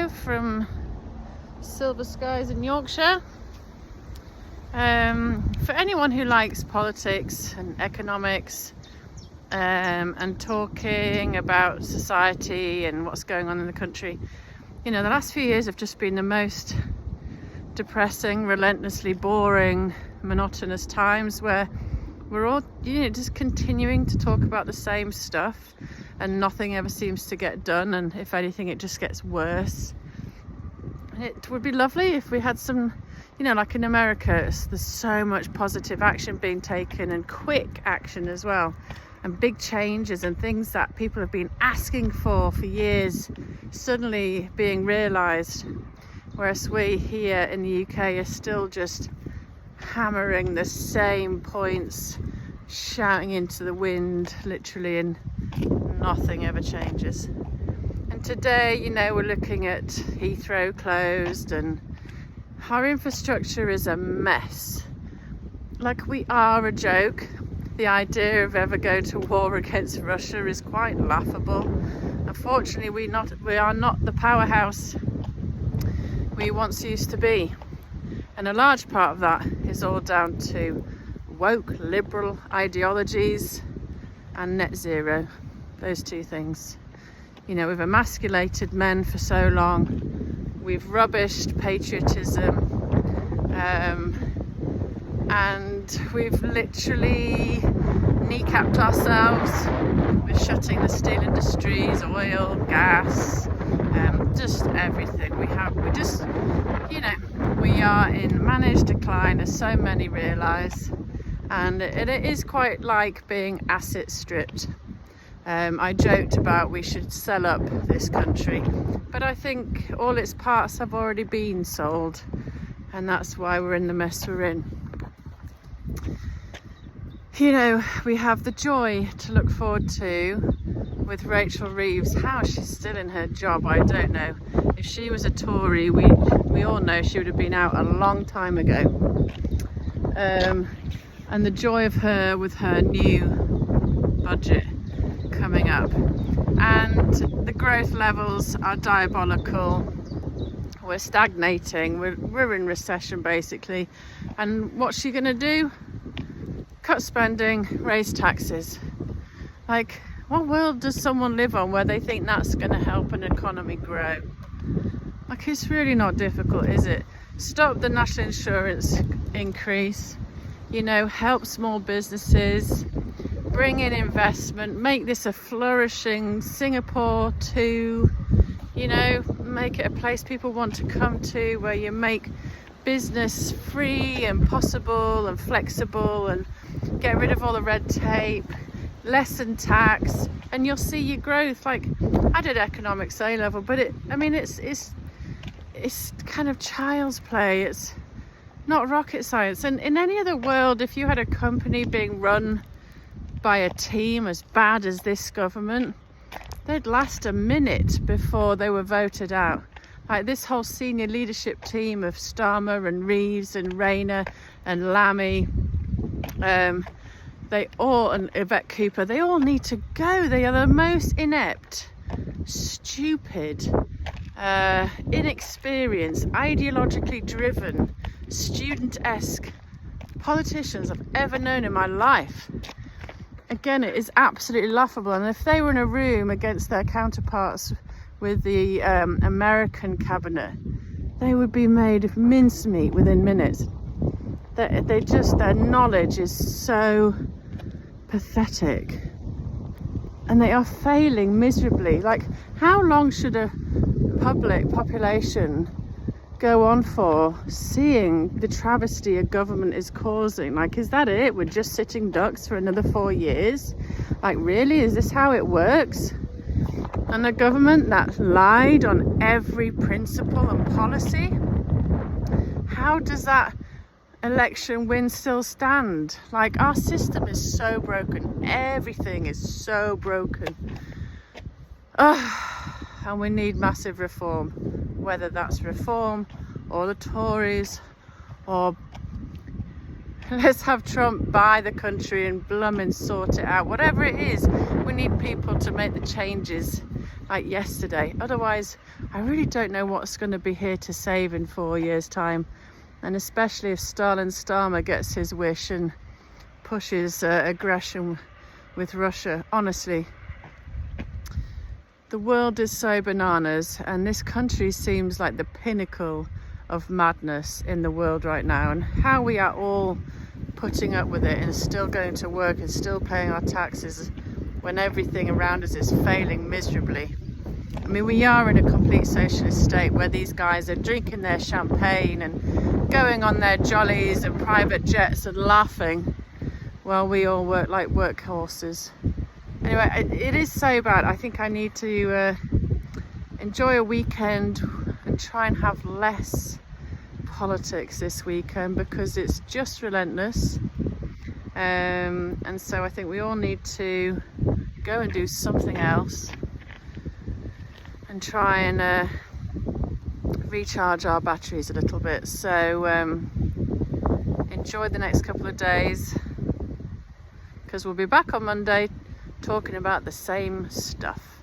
here from Silver Skies in Yorkshire. For anyone who likes politics and economics and talking about society and what's going on in the country, you know, the last few years have just been the most depressing, relentlessly boring, monotonous times where we're all, you know, just continuing to talk about the same stuff and nothing ever seems to get done, and if anything it just gets worse. And it would be lovely if we had some, you know, like in America, there's so much positive action being taken and quick action as well, and big changes and things that people have been asking for years suddenly being realised, whereas we here in the UK are still just hammering the same points, shouting into the wind literally, and nothing ever changes. And today, you know, we're looking at Heathrow closed and our infrastructure is a mess. Like, we are a joke. The idea of ever going to war against Russia is quite laughable. Unfortunately, we are not the powerhouse we once used to be. And a large part of that is all down to woke liberal ideologies and net zero. Those two things. You know, we've emasculated men for so long. We've rubbished patriotism. And we've literally kneecapped ourselves with shutting the steel industries, oil, gas, just everything. We just, you know, we are in managed decline, as so many realise, and it is quite like being asset stripped. I joked about we should sell up this country, but I think all its parts have already been sold, and that's why we're in the mess we're in. You know, we have the joy to look forward to with Rachel Reeves. How she's still in her job, I don't know. If she was a Tory, we all know she would have been out a long time ago. And the joy of her with her new budget coming up. And the growth levels are diabolical. We're stagnating. We're in recession, basically. And what's she going to do? Cut spending, raise taxes. Like, what world does someone live on where they think that's going to help an economy grow? Like, it's really not difficult, is it? Stop the national insurance increase, you know, help small businesses, bring in investment, make this a flourishing Singapore too, you know, make it a place people want to come to, where you make business free and possible and flexible, and get rid of all the red tape, lessen tax, and you'll see your growth. Like, I did economics A level, but it's kind of child's play. It's not rocket science. And in any other world, if you had a company being run by a team as bad as this government, they'd last a minute before they were voted out. Like, this whole senior leadership team of Starmer and Reeves and Rayner and Lammy, they all, and Yvette Cooper, they all need to go. They are the most inept, stupid, inexperienced, ideologically driven, student-esque politicians I've ever known in my life. Again, it is absolutely laughable. And if they were in a room against their counterparts with the American cabinet, they would be made mincemeat within minutes. Their knowledge is so pathetic, and they are failing miserably. Like, how long should a population go on for seeing the travesty a government is causing? Like, is that it? We're just sitting ducks for another 4 years? Like, really? Is this how it works? And a government that lied on every principle and policy? How does that election win still stand? Like, our system is so broken. Everything is so broken. And we need massive reform. Whether that's reform or the Tories, or let's have Trump buy the country and blum and sort it out. Whatever it is, we need people to make the changes like yesterday. Otherwise, I really don't know what's going to be here to save in 4 years' time. And especially if Stalin Starmer gets his wish and pushes aggression with Russia. Honestly, the world is so bananas, and this country seems like the pinnacle of madness in the world right now, and how we are all putting up with it and still going to work and still paying our taxes when everything around us is failing miserably. I mean, we are in a complete socialist state where these guys are drinking their champagne and going on their jollies and private jets and laughing while we all work like workhorses. Anyway, it is so bad. I think I need to enjoy a weekend and try and have less politics this weekend, because it's just relentless. And so I think we all need to go and do something else and try and recharge our batteries a little bit. So enjoy the next couple of days, because we'll be back on Monday talking about the same stuff.